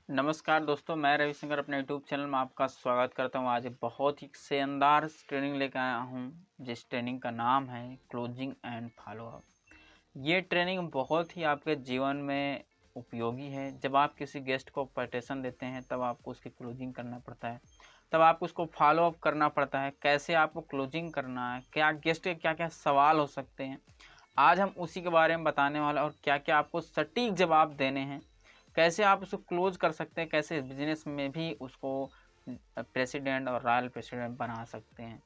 नमस्कार दोस्तों, मैं रविशंकर अपने यूट्यूब चैनल में आपका स्वागत करता हूं। आज बहुत ही शानदार ट्रेनिंग लेकर आया हूं, जिस ट्रेनिंग का नाम है क्लोजिंग एंड फॉलो अप। ये ट्रेनिंग बहुत ही आपके जीवन में उपयोगी है। जब आप किसी गेस्ट को प्रेजेंटेशन देते हैं तब आपको उसकी क्लोजिंग करना पड़ता है, तब आपको उसको फॉलो अप करना पड़ता है। कैसे आपको क्लोजिंग करना है, क्या गेस्ट के क्या क्या सवाल हो सकते हैं, आज हम उसी के बारे में बताने वाले और क्या क्या आपको सटीक जवाब देने हैं, कैसे आप उसको क्लोज कर सकते हैं, कैसे बिजनेस में भी उसको प्रेसिडेंट और रॉयल प्रेसिडेंट बना सकते हैं।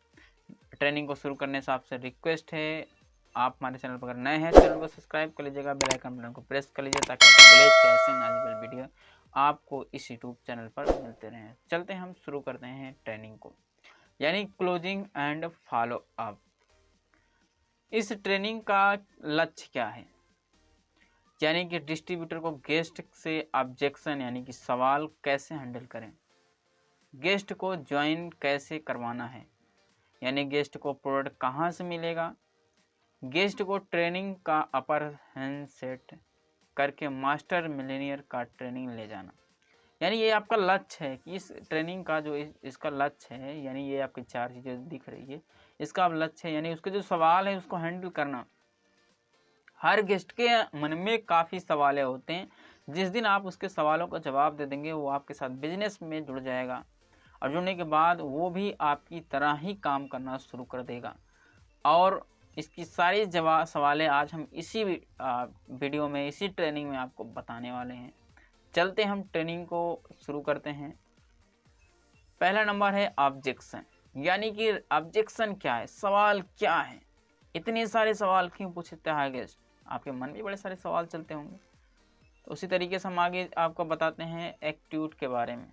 ट्रेनिंग को शुरू करने से आपसे रिक्वेस्ट है, आप हमारे चैनल पर अगर नए हैं चैनल को सब्सक्राइब कर लीजिएगा, बेल आइकन बटन को प्रेस कर लीजिए ताकि विलेज के ऐसे नॉलेजेबल वीडियो आपको इस यूट्यूब चैनल पर मिलते रहें। चलते हैं, हम शुरू करते हैं ट्रेनिंग को, यानी क्लोजिंग एंड फॉलो अप। इस ट्रेनिंग का लक्ष्य क्या है? यानी कि डिस्ट्रीब्यूटर को गेस्ट से ऑब्जेक्शन यानी कि सवाल कैसे हैंडल करें, गेस्ट को ज्वाइन कैसे करवाना है, यानी गेस्ट को प्रोडक्ट कहाँ से मिलेगा, गेस्ट को ट्रेनिंग का अपर हैंड सेट करके मास्टर मिलेनियर का ट्रेनिंग ले जाना। यानी ये आपका लक्ष्य है कि इस ट्रेनिंग का जो इसका लक्ष्य है, यानी ये आपकी चार चीज़ें दिख रही है, इसका अब लक्ष्य है यानी उसके जो सवाल है उसको हैंडल करना। हर गेस्ट के मन में काफ़ी सवाल होते हैं, जिस दिन आप उसके सवालों का जवाब दे देंगे वो आपके साथ बिजनेस में जुड़ जाएगा और जुड़ने के बाद वो भी आपकी तरह ही काम करना शुरू कर देगा। और इसकी सारी सवालें आज हम इसी वीडियो में, इसी ट्रेनिंग में आपको बताने वाले हैं। चलते हम ट्रेनिंग को शुरू करते हैं। पहला नंबर है ऑब्जेक्शन, यानी कि ऑब्जेक्शन क्या है, सवाल क्या है, इतने सारे सवाल क्यों पूछते हैं गेस्ट, आपके मन में बड़े सारे सवाल चलते होंगे। तो उसी तरीके से हम आगे आपको बताते हैं एटीट्यूड के बारे में,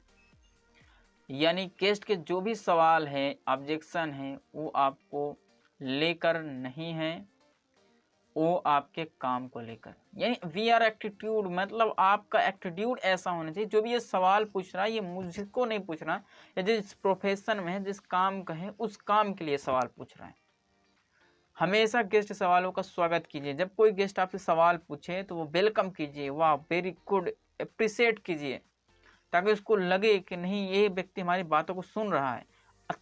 यानी गेस्ट के जो भी सवाल है, ऑब्जेक्शन है, वो आपको लेकर नहीं है, वो आपके काम को लेकर। यानी वी आर एटीट्यूड, मतलब आपका एटीट्यूड ऐसा होना चाहिए, जो भी ये सवाल पूछ रहा है ये मुझको नहीं पूछ रहा, या जिस प्रोफेशन में है, जिस काम का है, उस काम के लिए सवाल पूछ रहा है। हमेशा गेस्ट सवालों का स्वागत कीजिए। जब कोई गेस्ट आपसे सवाल पूछे तो वो वेलकम कीजिए, वाह वेरी गुड, अप्रिशिएट कीजिए, ताकि उसको लगे कि नहीं ये व्यक्ति हमारी बातों को सुन रहा है,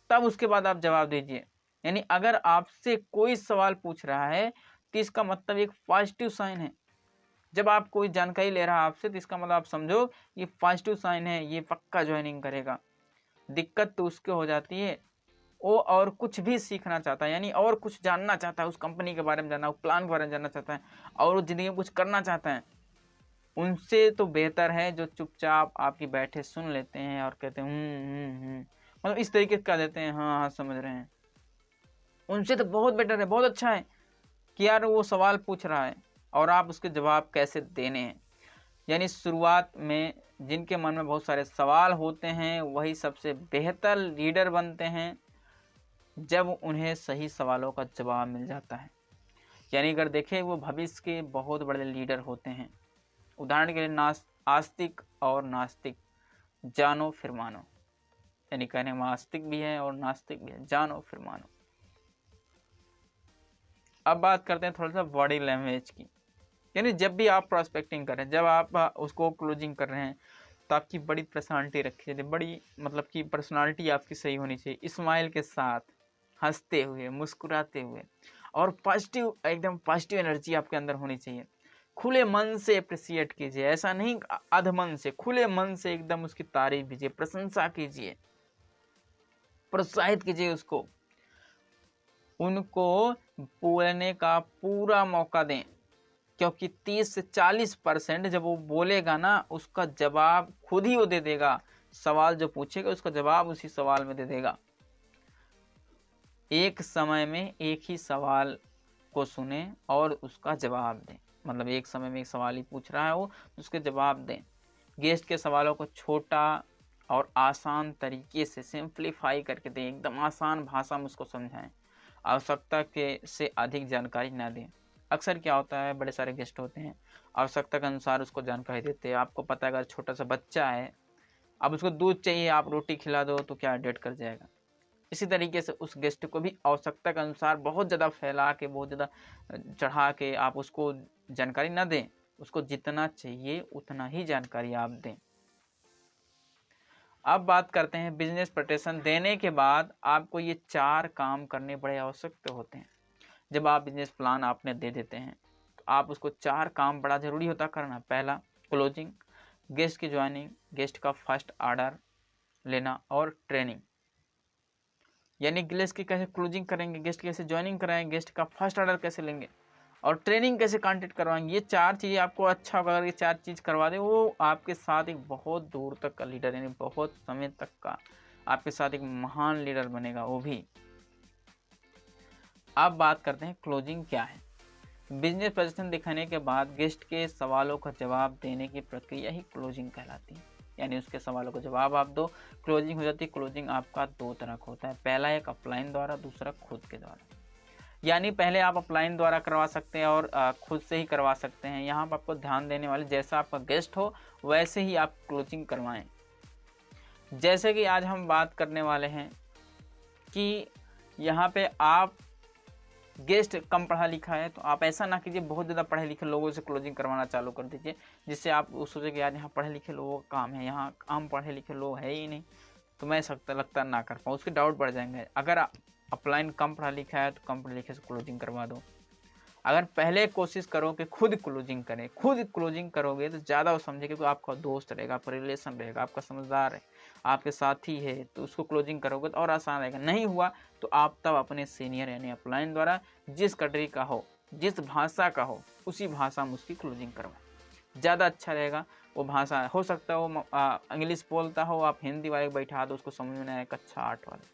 तब उसके बाद आप जवाब दीजिए। यानी अगर आपसे कोई सवाल पूछ रहा है तो इसका मतलब एक पॉजिटिव साइन है। जब आप कोई जानकारी ले रहा है आपसे तो इसका मतलब आप समझो ये पॉजिटिव साइन है, ये पक्का ज्वाइनिंग करेगा। दिक्कत तो उसके हो जाती है, वो और कुछ भी सीखना चाहता है, यानी और कुछ जानना चाहता है, उस कंपनी के बारे में जानना, उस प्लान के बारे में जानना चाहता है और वो ज़िंदगी में कुछ करना चाहता है। उनसे तो बेहतर है जो चुपचाप आपकी बैठे सुन लेते हैं और कहते हैं मतलब इस तरीके से कह देते हैं, हाँ हाँ समझ रहे हैं। उनसे तो बहुत बेटर है, बहुत अच्छा है कि यार वो सवाल पूछ रहा है और आप उसके जवाब कैसे देने हैं। यानी शुरुआत में जिनके मन में बहुत सारे सवाल होते हैं वही सबसे बेहतर लीडर बनते हैं जब उन्हें सही सवालों का जवाब मिल जाता है। यानी अगर देखें वो भविष्य के बहुत बड़े लीडर होते हैं। उदाहरण के लिए आस्तिक और नास्तिक, जानो फिर मानो, यानी कहने में आस्तिक भी है और नास्तिक भी है, जानो फिर मानो। अब बात करते हैं थोड़ा सा बॉडी लैंग्वेज की। यानी जब भी आप प्रोस्पेक्टिंग कर रहे हैं, जब आप उसको क्लोजिंग कर रहे हैं तो आपकी बड़ी पर्सनालिटी रखी जाती है, बड़ी मतलब कि पर्सनालिटी आपकी सही होनी चाहिए, स्माइल के साथ, हंसते हुए, मुस्कुराते हुए और पॉजिटिव, एकदम पॉजिटिव एनर्जी आपके अंदर होनी चाहिए। खुले मन से अप्रिशिएट कीजिए, ऐसा नहीं अधमन से, खुले मन से एकदम उसकी तारीफ कीजिए, प्रशंसा कीजिए, प्रोत्साहित कीजिए उसको, उनको बोलने का पूरा मौका दें, क्योंकि 30 से 40% जब वो बोलेगा ना उसका जवाब खुद ही वो दे देगा। सवाल जो पूछेगा उसका जवाब उसी सवाल में दे देगा। एक समय में एक ही सवाल को सुने और उसका जवाब दें, मतलब एक समय में एक सवाल ही पूछ रहा है वो, उसके जवाब दें। गेस्ट के सवालों को छोटा और आसान तरीके से सिंप्लीफाई करके दें, एकदम आसान भाषा में उसको समझाएं, आवश्यकता के से अधिक जानकारी ना दें। अक्सर क्या होता है, बड़े सारे गेस्ट होते हैं, आवश्यकता के अनुसार उसको जानकारी देते हैं। आपको पता है अगर छोटा सा बच्चा है, अब उसको दूध चाहिए, आप रोटी खिला दो तो क्या डेट कर जाएगा। इसी तरीके से उस गेस्ट को भी आवश्यकता के अनुसार बहुत ज़्यादा फैला के, बहुत ज़्यादा चढ़ा के आप उसको जानकारी ना दें, उसको जितना चाहिए उतना ही जानकारी आप दें। अब बात करते हैं बिजनेस प्रेजेंटेशन देने के बाद आपको ये 4 काम करने बड़े आवश्यक होते हैं। जब आप बिजनेस प्लान आपने दे देते हैं तो आप उसको 4 काम बड़ा ज़रूरी होता करना। पहला क्लोजिंग, गेस्ट की ज्वाइनिंग, गेस्ट का फर्स्ट ऑर्डर लेना और ट्रेनिंग। यानी गेस्ट की कैसे क्लोजिंग करेंगे, गेस्ट कैसे ज्वाइनिंग कराएंगे, गेस्ट का फर्स्ट ऑर्डर कैसे लेंगे और ट्रेनिंग कैसे कॉन्टेक्ट करवाएंगे। ये 4 चीज़ें आपको अच्छा होगा। अगर ये 4 चीज़ करवा दे, वो आपके साथ एक बहुत दूर तक का लीडर, यानी बहुत समय तक का आपके साथ एक महान लीडर बनेगा वो भी। अब बात करते हैं क्लोजिंग क्या है। बिजनेस प्रेजेंटेशन दिखाने के बाद गेस्ट के सवालों का जवाब देने की प्रक्रिया ही क्लोजिंग कहलाती है। यानी उसके सवालों का जवाब आप दो, क्लोजिंग हो जाती है। क्लोजिंग आपका 2 तरह का होता है, पहला एक अपलाइन द्वारा, दूसरा खुद के द्वारा। यानी पहले आप अपलाइन द्वारा करवा सकते हैं और खुद से ही करवा सकते हैं। यहाँ पर आपको ध्यान देने वाले, जैसा आपका गेस्ट हो वैसे ही आप क्लोजिंग करवाएं। जैसे कि आज हम बात करने वाले हैं कि यहाँ पे आप गेस्ट कम पढ़ा लिखा है तो आप ऐसा ना कीजिए बहुत ज़्यादा पढ़े लिखे लोगों से क्लोजिंग करवाना चालू कर दीजिए, जिससे आप सोचे कि यार यहाँ पढ़े लिखे लोगों का काम है, यहाँ आम पढ़े लिखे लोग है ही नहीं तो मैं लगता ना कर पाऊँ, उसके डाउट बढ़ जाएंगे। अगर अपलाइन कम पढ़ा लिखा है तो कम पढ़े लिखे से क्लोजिंग करवा दो। अगर पहले कोशिश करो कि खुद क्लोजिंग करें, खुद क्लोजिंग करोगे तो ज़्यादा वो समझे, क्योंकि आपका दोस्त रहेगा, आपका रिलेशन रहेगा, आपका समझदार है, आपके साथी है, तो उसको क्लोजिंग करोगे तो और आसान रहेगा। नहीं हुआ तो आप तब अपने सीनियर यानी अपलाइन द्वारा जिस कंट्री का हो, जिस भाषा का हो, उसी भाषा में उसकी क्लोजिंग करवाएं, ज़्यादा अच्छा रहेगा। वो भाषा हो सकता है वो इंग्लिश बोलता हो, आप हिंदी वाले को बैठा दो, उसको समझ में नहीं आए कक्षा 8 वाले,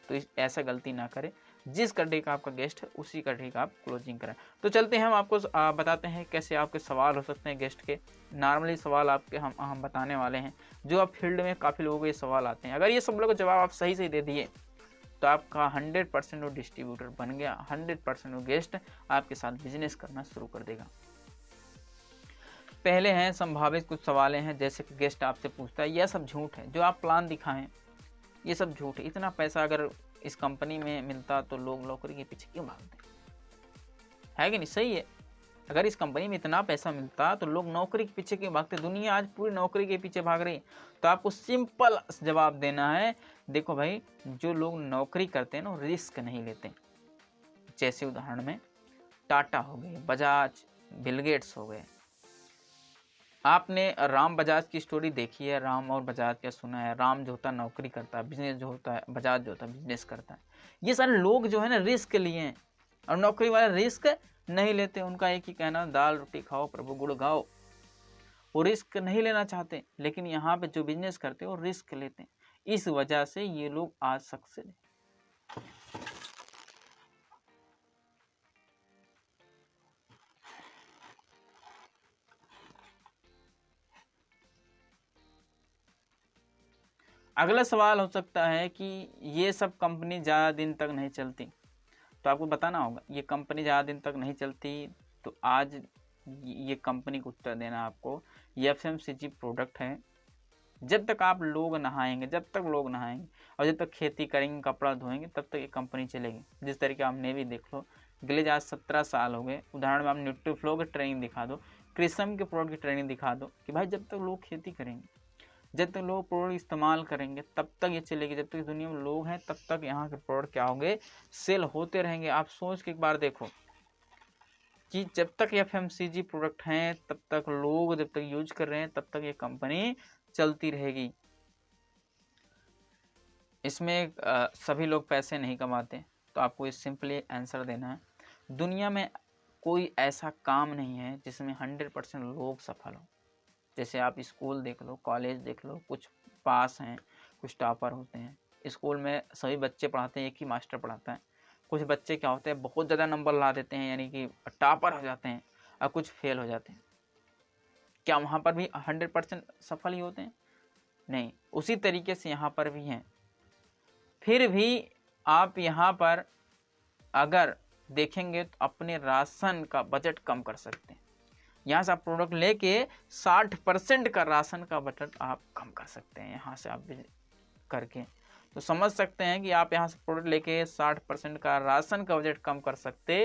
तो ऐसा गलती ना करें। जिस कंट्री का आपका गेस्ट है उसी कंट्री का आप क्लोजिंग करें। तो चलते हैं, हम आपको बताते हैं कैसे आपके सवाल हो सकते हैं गेस्ट के। नॉर्मली सवाल आपके हम बताने वाले हैं, जो आप फील्ड में काफ़ी लोगों को ये सवाल आते हैं। अगर ये सब लोग जवाब आप सही से दे दिए तो आपका 100% वो डिस्ट्रीब्यूटर बन गया, 100% वो गेस्ट आपके साथ बिजनेस करना शुरू कर देगा। पहले हैं संभावित कुछ सवाल हैं, जैसे कि गेस्ट आपसे पूछता है, यह सब झूठ है, जो आप प्लान दिखाएं ये सब झूठ है। इतना पैसा अगर इस कंपनी में मिलता तो लोग नौकरी के पीछे क्यों भागते, है कि नहीं? सही है, अगर इस कंपनी में इतना पैसा मिलता तो लोग नौकरी के पीछे क्यों भागते। दुनिया आज पूरी नौकरी के पीछे भाग रही है। तो आपको सिंपल जवाब देना है, देखो भाई, जो लोग नौकरी करते हैं ना रिस्क नहीं लेते। जैसे उदाहरण में टाटा हो गए, बजाज, बिल गेट्स हो गए। आपने राम बजाज की स्टोरी देखी है, राम और बजाज क्या सुना है। राम जो होता है नौकरी करता है, बिजनेस जो होता है, बजाज जो होता है बिजनेस करता है। ये सारे लोग जो है ना रिस्क लिए हैं, और नौकरी वाले रिस्क नहीं लेते। उनका एक ही कहना, दाल रोटी खाओ प्रभु गुड़ गाओ। वो रिस्क नहीं लेना चाहते, लेकिन यहाँ पे जो बिजनेस करते हैं वो रिस्क लेते हैं। इस वजह से ये लोग आज सक्सेस है। अगला सवाल हो सकता है कि ये सब कंपनी ज़्यादा दिन तक नहीं चलती, तो आपको बताना होगा ये कंपनी ज़्यादा दिन तक नहीं चलती। तो आज ये कंपनी को उत्तर देना आपको, ये FMCG प्रोडक्ट है। जब तक आप लोग नहाएंगे, जब तक लोग नहाएंगे और जब तक खेती करेंगे, कपड़ा धोएंगे, तब तक ये कंपनी चलेगी। जिस तरीके आप नेवी देख लो, गिलेज आज 17 साल हो गए। उदाहरण में आप न्यूट्रीफ्लो की ट्रेनिंग दिखा दो, क्रिसम के प्रोडक्ट की ट्रेनिंग दिखा दो कि भाई जब तक लोग खेती करेंगे, जब तक लोग प्रोडक्ट इस्तेमाल करेंगे तब तक ये चलेगी। जब तक दुनिया में लोग हैं तब तक यहाँ के प्रोडक्ट क्या होंगे, सेल होते रहेंगे। आप सोच के एक बार देखो कि जब तक FMCG प्रोडक्ट हैं तब तक लोग जब तक यूज कर रहे हैं तब तक ये कंपनी चलती रहेगी। इसमें सभी लोग पैसे नहीं कमाते, तो आपको इस सिंपली आंसर देना है, दुनिया में कोई ऐसा काम नहीं है जिसमें 100% लोग सफल हो। जैसे आप स्कूल देख लो, कॉलेज देख लो, कुछ पास हैं, कुछ टॉपर होते हैं। स्कूल में सभी बच्चे पढ़ाते हैं, एक ही मास्टर पढ़ाता है। कुछ बच्चे क्या होते हैं, बहुत ज़्यादा नंबर ला देते हैं, यानी कि टॉपर हो जाते हैं, और कुछ फेल हो जाते हैं। क्या वहाँ पर भी 100% सफल ही होते हैं? नहीं। उसी तरीके से यहाँ पर भी हैं। फिर भी आप यहाँ पर अगर देखेंगे तो अपने राशन का बजट कम कर सकते हैं। यहाँ से आप प्रोडक्ट लेके 60% का राशन का बजट आप कम कर सकते हैं यहाँ से आप करके। तो समझ सकते हैं कि आप यहाँ से प्रोडक्ट लेके 60% का राशन का बजट कम कर सकते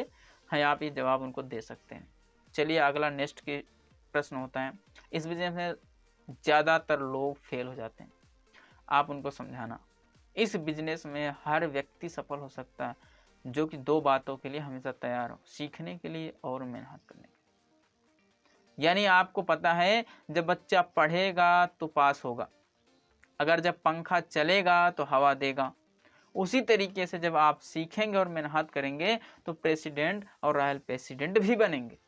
हैं। आप ये जवाब उनको दे सकते हैं। चलिए अगला नेक्स्ट की प्रश्न होता है, इस बिजनेस में ज़्यादातर लोग फेल हो जाते हैं। आप उनको समझाना। इस बिजनेस में हर व्यक्ति सफल हो सकता है जो कि दो बातों के लिए हमेशा तैयार हो, सीखने के लिए और मेहनत करने के लिए। यानी आपको पता है जब बच्चा पढ़ेगा तो पास होगा, अगर जब पंखा चलेगा तो हवा देगा, उसी तरीके से जब आप सीखेंगे और मेहनत करेंगे तो प्रेसिडेंट और रॉयल प्रेसिडेंट भी बनेंगे।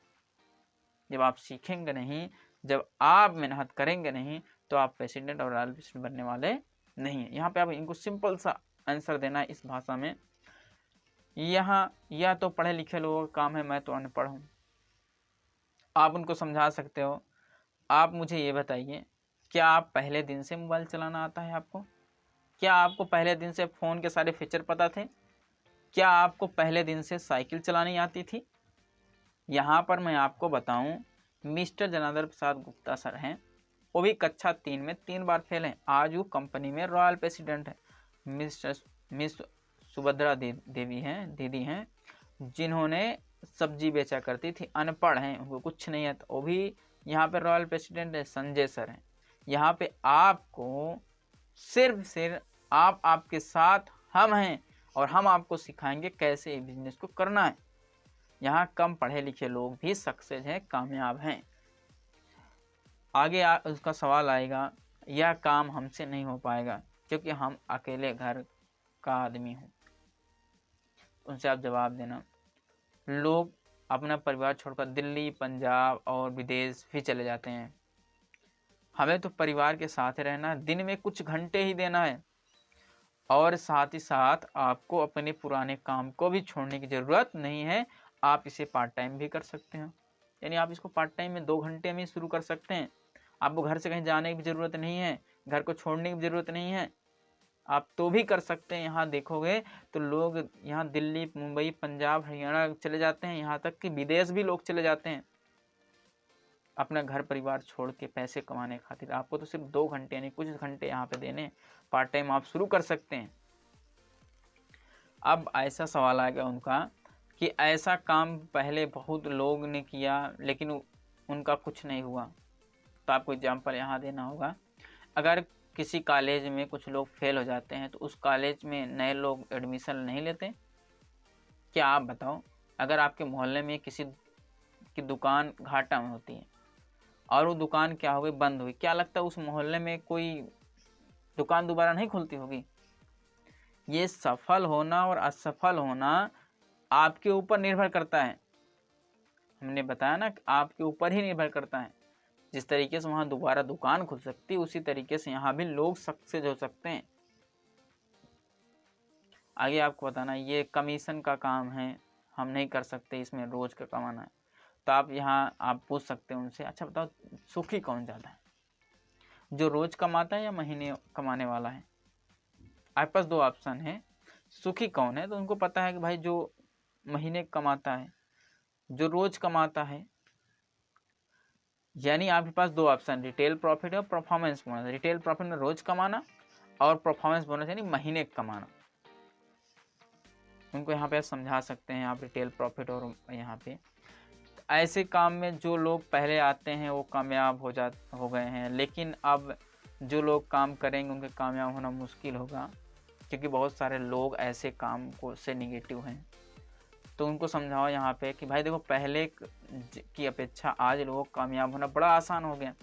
जब आप सीखेंगे नहीं, जब आप मेहनत करेंगे नहीं, तो आप प्रेसिडेंट और रॉयल प्रेसिडेंट बनने वाले नहीं है। यहाँ पे आप इनको सिंपल सा आंसर देना है इस भाषा में। यहाँ या तो पढ़े लिखे लोगों का काम है, मैं तो अनपढ़ हूँ। आप उनको समझा सकते हो। आप मुझे ये बताइए, क्या आप पहले दिन से मोबाइल चलाना आता है आपको? क्या आपको पहले दिन से फ़ोन के सारे फीचर पता थे? क्या आपको पहले दिन से साइकिल चलानी आती थी? यहाँ पर मैं आपको बताऊं, मिस्टर जनार्दन प्रसाद गुप्ता सर हैं, वो भी कक्षा 3 में 3 बार फेल हैं। आज वो कंपनी में रॉयल प्रेसिडेंट है। मिस सुभद्रा देवी हैं, दीदी हैं, जिन्होंने सब्जी बेचा करती थी, अनपढ़ हैं, उनको कुछ नहीं है, तो वो भी यहाँ पे रॉयल प्रेसिडेंट है। संजय सर हैं। यहाँ पे आपको सिर्फ आप आपके साथ हम हैं और हम आपको सिखाएंगे कैसे बिजनेस को करना है। यहाँ कम पढ़े लिखे लोग भी सक्सेस हैं, कामयाब हैं। आगे उसका सवाल आएगा, यह काम हमसे नहीं हो पाएगा क्योंकि हम अकेले घर का आदमी हूँ। उनसे आप जवाब देना, लोग अपना परिवार छोड़कर दिल्ली, पंजाब और विदेश भी चले जाते हैं। हमें तो परिवार के साथ रहना है, दिन में कुछ घंटे ही देना है, और साथ ही साथ आपको अपने पुराने काम को भी छोड़ने की ज़रूरत नहीं है। आप इसे पार्ट टाइम भी कर सकते हैं। यानी आप इसको पार्ट टाइम में 2 घंटे में शुरू कर सकते हैं। आपको घर से कहीं जाने की भी ज़रूरत नहीं है, घर को छोड़ने की भी ज़रूरत नहीं है, आप तो भी कर सकते हैं। यहाँ देखोगे तो लोग यहाँ दिल्ली, मुंबई, पंजाब, हरियाणा चले जाते हैं, यहाँ तक कि विदेश भी लोग चले जाते हैं अपना घर परिवार छोड़ के पैसे कमाने खातिर। आपको तो सिर्फ 2 घंटे यानी कुछ घंटे यहाँ पे देने, पार्ट टाइम आप शुरू कर सकते हैं। अब ऐसा सवाल आ गया उनका कि ऐसा काम पहले बहुत लोग ने किया लेकिन उनका कुछ नहीं हुआ, तो आपको एग्जाम्पल यहाँ देना होगा। अगर किसी कॉलेज में कुछ लोग फेल हो जाते हैं तो उस कॉलेज में नए लोग एडमिशन नहीं लेते? क्या आप बताओ, अगर आपके मोहल्ले में किसी की दुकान घाटा में होती है और वो दुकान क्या हो गई, बंद हुई, क्या लगता है उस मोहल्ले में कोई दुकान दोबारा नहीं खुलती होगी? ये सफल होना और असफल होना आपके ऊपर निर्भर करता है। हमने बताया ना, आपके ऊपर ही निर्भर करता है। जिस तरीके से वहाँ दोबारा दुकान खुल सकती है, उसी तरीके से यहाँ भी लोग सक्सेस हो सकते हैं। आगे आपको बताना, ये कमीशन का काम है, हम नहीं कर सकते, इसमें रोज का कमाना है। तो आप यहाँ आप पूछ सकते हैं उनसे, अच्छा बताओ सुखी कौन ज़्यादा है, जो रोज कमाता है या महीने कमाने वाला है? आपके पास 2 ऑप्शन है, सुखी कौन है? तो उनको पता है कि भाई जो महीने कमाता है, जो रोज कमाता है। यानी आपके पास 2 ऑप्शन, रिटेल प्रॉफिट और परफॉर्मेंस बोनस। रिटेल प्रॉफिट में रोज कमाना और परफॉर्मेंस बोनस यानी महीने कमाना। उनको यहाँ पे आप समझा सकते हैं आप रिटेल प्रॉफिट। और यहाँ पे ऐसे काम में जो लोग पहले आते हैं वो कामयाब हो गए हैं, लेकिन अब जो लोग काम करेंगे उनके कामयाब होना मुश्किल होगा, क्योंकि बहुत सारे लोग ऐसे काम को से निगेटिव हैं। तो उनको समझाओ यहाँ पे कि भाई देखो, पहले की अपेक्षा आज लोगों को कामयाब होना बड़ा आसान हो गया।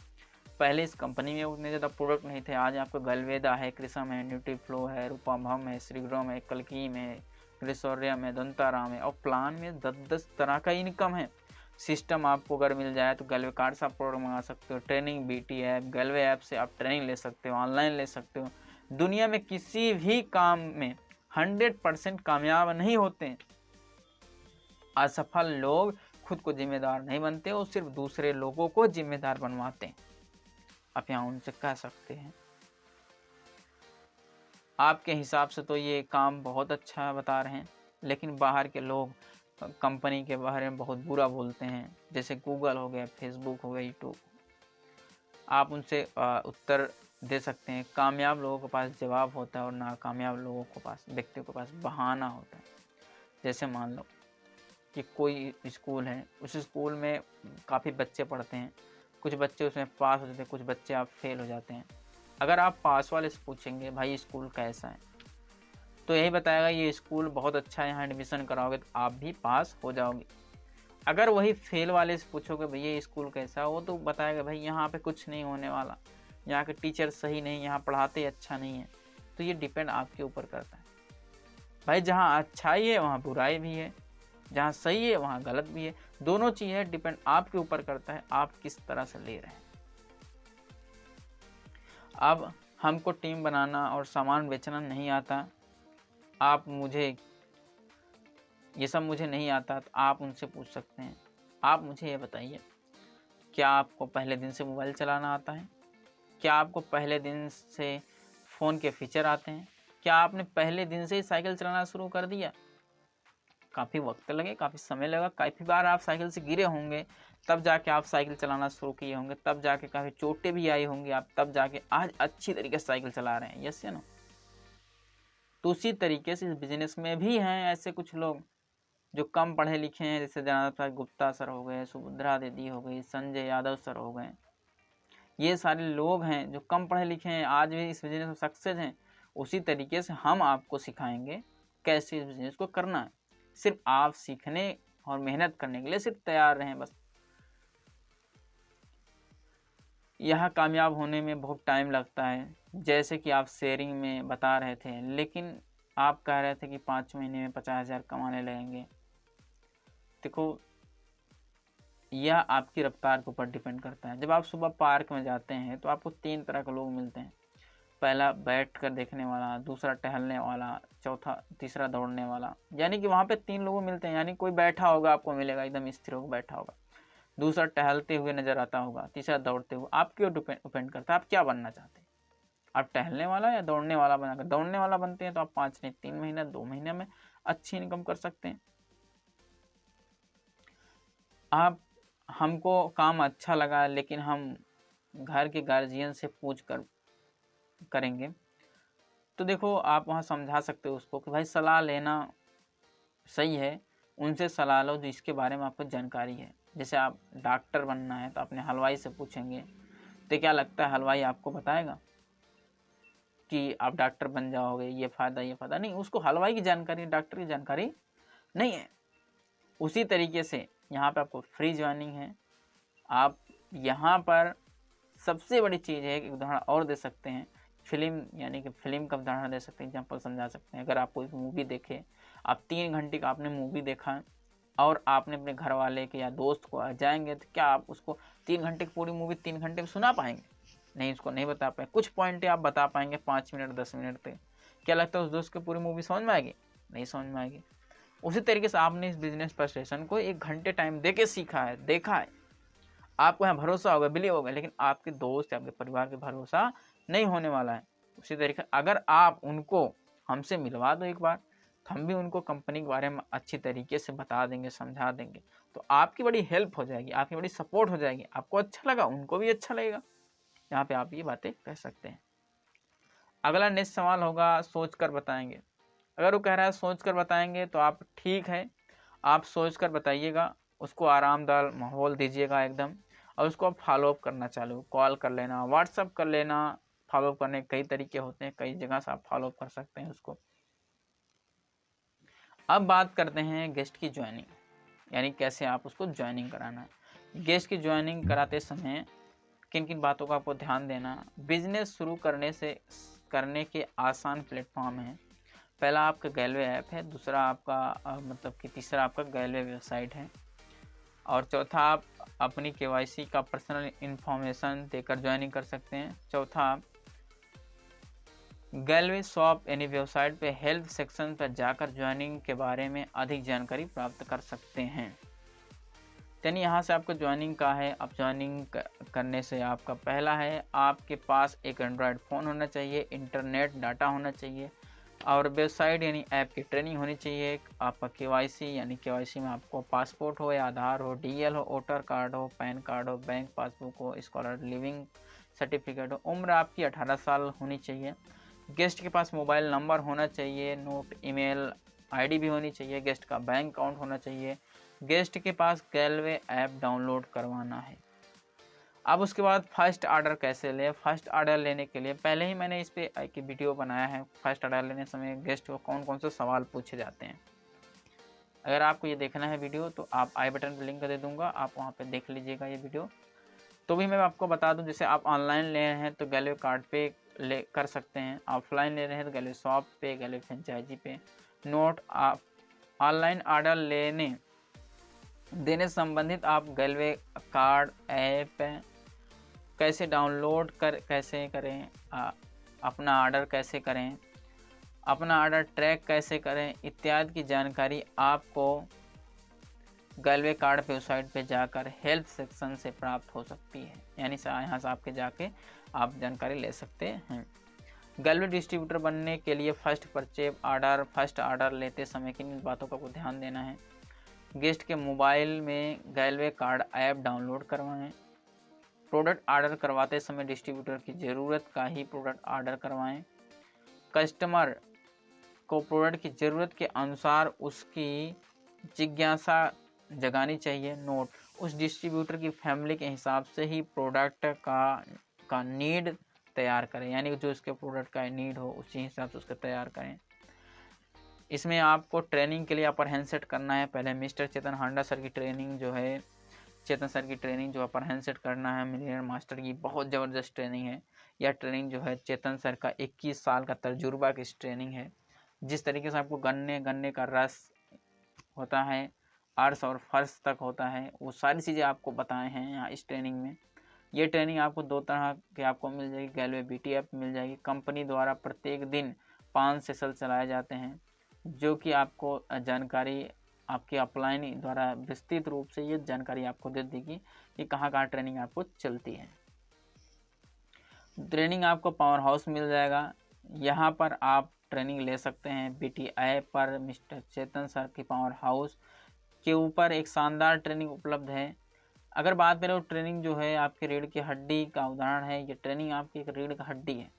पहले इस कंपनी में उतने ज़्यादा प्रोडक्ट नहीं थे, आज आपको गलवेदा है, क्रिसम है, न्यूट्रीफ्लो है, रूपाभम है, श्रीग्रोम है, कल्कीम है, ग्लिसोरियम है, दंताराम है, और प्लान में 10-10 तरह का इनकम है। सिस्टम आपको अगर मिल जाए तो गलवे कार्ड से आप प्रोडक्ट मंगा सकते हो, ट्रेनिंग BT ऐप, गलवे ऐप से आप ट्रेनिंग ले सकते हो, ऑनलाइन ले सकते हो। दुनिया में किसी भी काम में 100% कामयाब नहीं होते। असफल लोग खुद को जिम्मेदार नहीं बनते, वो सिर्फ दूसरे लोगों को जिम्मेदार बनवाते हैं। आप यहाँ उनसे कह सकते हैं, आपके हिसाब से तो ये काम बहुत अच्छा बता रहे हैं, लेकिन बाहर के लोग कंपनी के बारे में बहुत बुरा बोलते हैं, जैसे गूगल हो गया, फेसबुक हो गया, यूट्यूब। आप उनसे उत्तर दे सकते हैं। कामयाब लोगों के पास जवाब होता है और नाकामयाब लोगों के पास, व्यक्तियों के पास बहाना होता है। जैसे मान लो कि कोई स्कूल है, उस स्कूल में काफ़ी बच्चे पढ़ते हैं, कुछ बच्चे उसमें पास हो जाते हैं, कुछ बच्चे आप फेल हो जाते हैं। अगर आप पास वाले से पूछेंगे भाई स्कूल कैसा है, तो यही बताएगा ये स्कूल बहुत अच्छा है, यहाँ एडमिशन कराओगे तो आप भी पास हो जाओगे। अगर वही फेल वाले से पूछोगे भैया ये स्कूल कैसा है, वो तो बताएगा भाई यहाँ पे कुछ नहीं होने वाला, यहाँ के टीचर सही नहीं, यहाँ पढ़ाते अच्छा नहीं है। तो ये डिपेंड आपके ऊपर करता है भाई, जहाँ अच्छाई है वहाँ बुराई भी है, जहाँ सही है वहाँ गलत भी है, दोनों चीज़ें डिपेंड आपके ऊपर करता है, आप किस तरह से ले रहे हैं। अब हमको टीम बनाना और सामान बेचना नहीं आता, आप मुझे ये सब मुझे नहीं आता, तो आप उनसे पूछ सकते हैं। आप मुझे ये बताइए, क्या आपको पहले दिन से मोबाइल चलाना आता है? क्या आपको पहले दिन से फ़ोन के फीचर आते हैं? क्या आपने पहले दिन से ही साइकिल चलाना शुरू कर दिया? काफ़ी वक्त लगे, काफ़ी समय लगा, काफ़ी बार आप साइकिल से गिरे होंगे, तब जाके आप साइकिल चलाना शुरू किए होंगे, तब जाके काफ़ी चोटें भी आई होंगी, आप तब जाके आज अच्छी तरीके से साइकिल चला रहे हैं। यस या नो? तो उसी तरीके से इस बिजनेस में भी हैं ऐसे कुछ लोग जो कम पढ़े लिखे हैं, जैसे जनार्दन गुप्ता सर हो गए, सुभद्रा दीदी हो गई, संजय यादव सर हो गए। ये सारे लोग हैं जो कम पढ़े लिखे हैं, आज भी इस बिजनेस में सक्सेस हैं। उसी तरीके से हम आपको सिखाएंगे कैसे इस बिजनेस को करना है। सिर्फ आप सीखने और मेहनत करने के लिए सिर्फ तैयार रहें बस। यह कामयाब होने में बहुत टाइम लगता है, जैसे कि आप शेयरिंग में बता रहे थे, लेकिन आप कह रहे थे कि 5 महीने में 50,000 कमाने लगेंगे। देखो, यह आपकी रफ्तार के ऊपर डिपेंड करता है। जब आप सुबह पार्क में जाते हैं तो आपको 3 तरह के लोग मिलते हैं। पहला बैठ कर देखने वाला, दूसरा टहलने वाला, तीसरा दौड़ने वाला। यानी कि वहाँ पे 3 लोग मिलते हैं, यानी कोई बैठा होगा आपको मिलेगा, एकदम स्थिर होकर बैठा होगा, दूसरा टहलते हुए नजर आता होगा, तीसरा दौड़ते हुए। आपके ऊपर डिपेंड करता है आप क्या बनना चाहते हैं। आप टहलने वाला या दौड़ने वाला बनाकर, दौड़ने वाला बनते हैं तो आप 5 नहीं 3 महीना 2 महीने में अच्छी इनकम कर सकते हैं। आप हमको काम अच्छा लगा, लेकिन हम घर के गार्जियन से पूछ कर करेंगे, तो देखो आप वहाँ समझा सकते हो उसको कि भाई सलाह लेना सही है, उनसे सलाह लो जो इसके बारे में आपको जानकारी है। जैसे आप डॉक्टर बनना है तो अपने हलवाई से पूछेंगे, तो क्या लगता है हलवाई आपको बताएगा कि आप डॉक्टर बन जाओगे, ये फ़ायदा नहीं। उसको हलवाई की जानकारी, डॉक्टर की जानकारी नहीं है। उसी तरीके से यहाँ पे आपको फ्री ज्वाइनिंग है। आप यहाँ पर सबसे बड़ी चीज़ है, एक उदाहरण और दे सकते हैं, फिल्म, यानी कि फिल्म का उदाहरण दे सकते हैं, एग्जाम्पल समझा सकते हैं। अगर आप कोई मूवी देखे, आप 3 घंटे का आपने मूवी देखा और आपने अपने घर वाले के या दोस्त को जाएंगे, तो क्या आप उसको 3 घंटे की पूरी मूवी 3 घंटे में सुना पाएंगे? नहीं, उसको नहीं बता पाएंगे। कुछ पॉइंट आप बता पाएंगे 5 मिनट 10 मिनट तक। क्या लगता है उस दोस्त को पूरी मूवी समझ में आएगी? नहीं समझ में आएगी। उसी तरीके से आपने इस बिजनेस प्रेजेंटेशन को 1 घंटे टाइम दे के सीखा है, देखा है, आपको यहाँ भरोसा होगा, बिलीव होगा, लेकिन आपके दोस्त या आपके परिवार के भरोसा नहीं होने वाला है। उसी तरीके अगर आप उनको हमसे मिलवा दो एक बार, तो हम भी उनको कंपनी के बारे में अच्छी तरीके से बता देंगे, समझा देंगे, तो आपकी बड़ी हेल्प हो जाएगी, आपकी बड़ी सपोर्ट हो जाएगी। आपको अच्छा लगा, उनको भी अच्छा लगेगा। यहाँ पे आप ये बातें कह सकते हैं। अगला नेक्स्ट सवाल होगा, सोच कर बताएंगे। अगर वो कह रहा है सोच कर बताएंगे, तो आप ठीक है, आप सोच कर बताइएगा, उसको आरामदायक माहौल दीजिएगा एकदम, और उसको आप फॉलोअप करना चालू, कॉल कर लेना, व्हाट्सअप कर लेना। फॉलोअप करने के कई तरीके होते हैं, कई जगह से आप फॉलोअप कर सकते हैं उसको। अब बात करते हैं गेस्ट की ज्वाइनिंग, यानी कैसे आप उसको ज्वाइनिंग कराना है। गेस्ट की ज्वाइनिंग कराते समय किन किन बातों का आपको ध्यान देना। बिजनेस शुरू करने के आसान प्लेटफॉर्म हैं। पहला आपका गैलवे ऐप है, दूसरा आपका तीसरा आपका गैलवे वेबसाइट है, और चौथा आप अपनी केवाईसी का पर्सनल इंफॉर्मेशन देकर ज्वाइनिंग कर सकते हैं। चौथा, आप गैलवे शॉप यानी वेबसाइट पे हेल्प सेक्शन पर जाकर ज्वाइनिंग के बारे में अधिक जानकारी प्राप्त कर सकते हैं। यानी यहाँ से आपको ज्वाइनिंग का है। अब ज्वाइनिंग करने से आपका पहला है, आपके पास एक एंड्रॉयड फ़ोन होना चाहिए, इंटरनेट डाटा होना चाहिए, और वेबसाइट यानी ऐप की ट्रेनिंग होनी चाहिए। आपका केवाईसी यानी केवाईसी में आपको पासपोर्ट हो या आधार हो, डीएल हो, वोटर कार्ड हो, पैन कार्ड हो, बैंक पासबुक हो, स्कॉलर लिविंग सर्टिफिकेट हो। उम्र आपकी 18 साल होनी चाहिए। गेस्ट के पास मोबाइल नंबर होना चाहिए, नोट ईमेल आईडी भी होनी चाहिए, गेस्ट का बैंक अकाउंट होना चाहिए, गेस्ट के पास गैलवे ऐप डाउनलोड करवाना है। अब उसके बाद फर्स्ट ऑर्डर कैसे लें। फर्स्ट ऑर्डर लेने के लिए पहले ही मैंने इस पर एक वीडियो बनाया है, फर्स्ट ऑर्डर लेने समय गेस्ट को कौन कौन से सवाल पूछे जाते हैं। अगर आपको ये देखना है वीडियो तो आप आई बटन पर लिंक दे दूंगा, आप वहाँ पे देख लीजिएगा ये वीडियो। तो भी मैं आपको बता दूं, जैसे आप ऑनलाइन ले रहे हैं तो गैलवे कार्ड पे ले कर सकते हैं, ऑफलाइन ले रहे हैं तो गैलवे शॉप पे, गैलवे फ्रेंचाइजी पे। नोट, आप ऑनलाइन ऑर्डर लेने देने संबंधित आप गैलवे कार्ड ऐप कैसे डाउनलोड कैसे करें, अपना ऑर्डर कैसे करें, अपना ऑर्डर ट्रैक कैसे करें इत्यादि की जानकारी आपको गैलवे कार्ड वेबसाइट पे जाकर हेल्प सेक्शन से प्राप्त हो सकती है। यानी यहाँ से आपके जाके आप जानकारी ले सकते हैं। गैलवे डिस्ट्रीब्यूटर बनने के लिए फर्स्ट ऑर्डर लेते समय किन बातों का ध्यान देना है। गेस्ट के मोबाइल में गैलवे कार्ड ऐप डाउनलोड करवाएं। प्रोडक्ट ऑर्डर करवाते समय डिस्ट्रीब्यूटर की ज़रूरत का ही प्रोडक्ट ऑर्डर करवाएं। कस्टमर को प्रोडक्ट की ज़रूरत के अनुसार उसकी जिज्ञासा जगानी चाहिए। नोट, उस डिस्ट्रीब्यूटर की फैमिली के हिसाब से ही प्रोडक्ट का नीड तैयार करें, यानी जो उसके प्रोडक्ट का नीड हो उसी हिसाब से उसका तैयार करें। इसमें आपको ट्रेनिंग के लिए अपर हैंड सेट करना है। पहले मिस्टर चेतन हांडा सर की ट्रेनिंग जो है, चेतन सर की ट्रेनिंग जो अपर हैंड सेट करना है, मिलियनर मास्टर की बहुत ज़बरदस्त ट्रेनिंग है। यह ट्रेनिंग जो है चेतन सर का 21 साल का तजुर्बा की ट्रेनिंग है। जिस तरीके से आपको गन्ने का रस होता है, अर्श और फर्श तक होता है, वो सारी चीज़ें आपको बताए हैं यहाँ इस ट्रेनिंग में। ये ट्रेनिंग आपको 2 तरह के आपको मिल जाएगी। गैलवे बीटी ऐप मिल जाएगी। कंपनी द्वारा प्रत्येक दिन 5 सेशन चलाए जाते हैं, जो कि आपको जानकारी आपके अपलाइन द्वारा विस्तृत रूप से ये जानकारी आपको दे देगी कि कहाँ कहाँ ट्रेनिंग आपको चलती है। ट्रेनिंग आपको पावर हाउस मिल जाएगा, यहाँ पर आप ट्रेनिंग ले सकते हैं। बीटी ऐप पर मिस्टर चेतन सर की पावर हाउस के ऊपर एक शानदार ट्रेनिंग उपलब्ध है। अगर बात करें ट्रेनिंग जो है आपके रीढ़ की हड्डी का उदाहरण है। ये ट्रेनिंग आपकी एक रीढ़ की हड्डी है।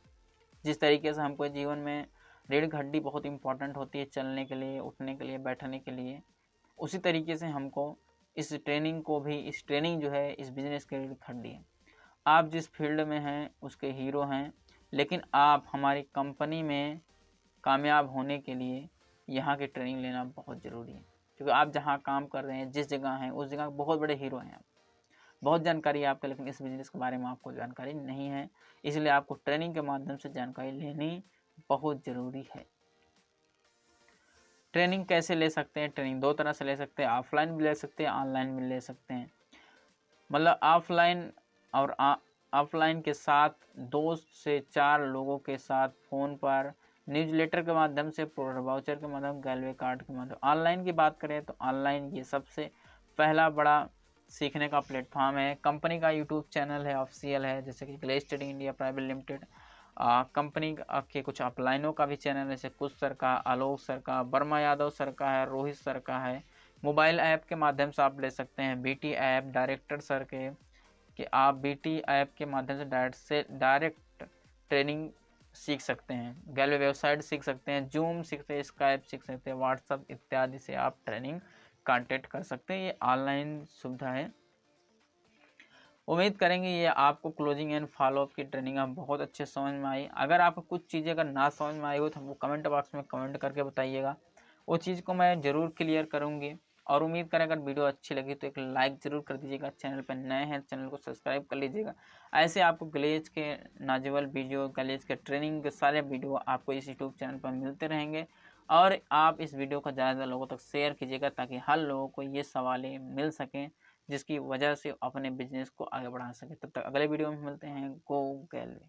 जिस तरीके से हमको जीवन में रीढ़ की हड्डी बहुत इंपॉर्टेंट होती है चलने के लिए, उठने के लिए, बैठने के लिए, उसी तरीके से हमको इस ट्रेनिंग जो है इस बिजनेस की रीढ़ की हड्डी है। आप जिस फील्ड में हैं उसके हीरो हैं, लेकिन आप हमारी कंपनी में कामयाब होने के लिए यहाँ की ट्रेनिंग लेना बहुत ज़रूरी है। क्योंकि आप जहाँ काम कर रहे हैं, जिस जगह हैं, उस जगह बहुत बड़े हीरो हैं आप, बहुत जानकारी है आपको, लेकिन इस बिजनेस के बारे में आपको जानकारी नहीं है। इसलिए आपको ट्रेनिंग के माध्यम से जानकारी लेनी बहुत ज़रूरी है। ट्रेनिंग कैसे ले सकते हैं? ट्रेनिंग 2 तरह से ले सकते हैं, ऑफलाइन भी ले सकते हैं, ऑनलाइन भी ले सकते हैं। मतलब ऑफलाइन और ऑफलाइन के साथ 2 से 4 लोगों के साथ फ़ोन पर, न्यूज़लेटर के माध्यम से, प्रोडक्ट वाउचर के माध्यम, गैलवे कार्ड के माध्यम। ऑनलाइन की बात करें तो ऑनलाइन ये सबसे पहला बड़ा सीखने का प्लेटफॉर्म है। कंपनी का यूट्यूब चैनल है, ऑफिशियल है, जैसे कि glaze trading India private limited. Company के कुछ अपलाइनों का भी चैनल, जैसे कुछ सर का, आलोक सर का, वर्मा यादव सर का है, रोहित सर का है। मोबाइल ऐप के माध्यम से आप ले सकते हैं। बीटी ऐप डायरेक्टर सर के कि आप बीटी ऐप के माध्यम से डायरेक्ट ट्रेनिंग सीख सकते हैं। गैलवे वेबसाइट सीख सकते हैं, जूम सीख सकते हैं, स्काइप सीख सकते हैं, व्हाट्सअप इत्यादि से आप ट्रेनिंग कांटेक्ट कर सकते हैं। ये ऑनलाइन सुविधा है। उम्मीद करेंगे ये आपको क्लोजिंग एंड फॉलोअप की ट्रेनिंग आप बहुत अच्छे समझ में आई। अगर आपको कुछ चीज़ें अगर ना समझ में आई हो तो हमको कमेंट बॉक्स में कमेंट करके बताइएगा, वो चीज़ को मैं ज़रूर क्लियर करूँगी। और उम्मीद करें अगर वीडियो अच्छी लगी तो एक लाइक ज़रूर कर दीजिएगा। चैनल पर नए हैं चैनल को सब्सक्राइब कर लीजिएगा। ऐसे आपको ग्लेज के नाजुअल वीडियो, ग्लेज के ट्रेनिंग के सारे वीडियो आपको इस यूट्यूब चैनल पर मिलते रहेंगे। और आप इस वीडियो को ज़्यादा लोगों तक शेयर कीजिएगा ताकि हर लोगों को ये सवालें मिल सकें, जिसकी वजह से अपने बिजनेस को आगे बढ़ा सके। तब तक अगले वीडियो में मिलते हैं। गो गैलवे।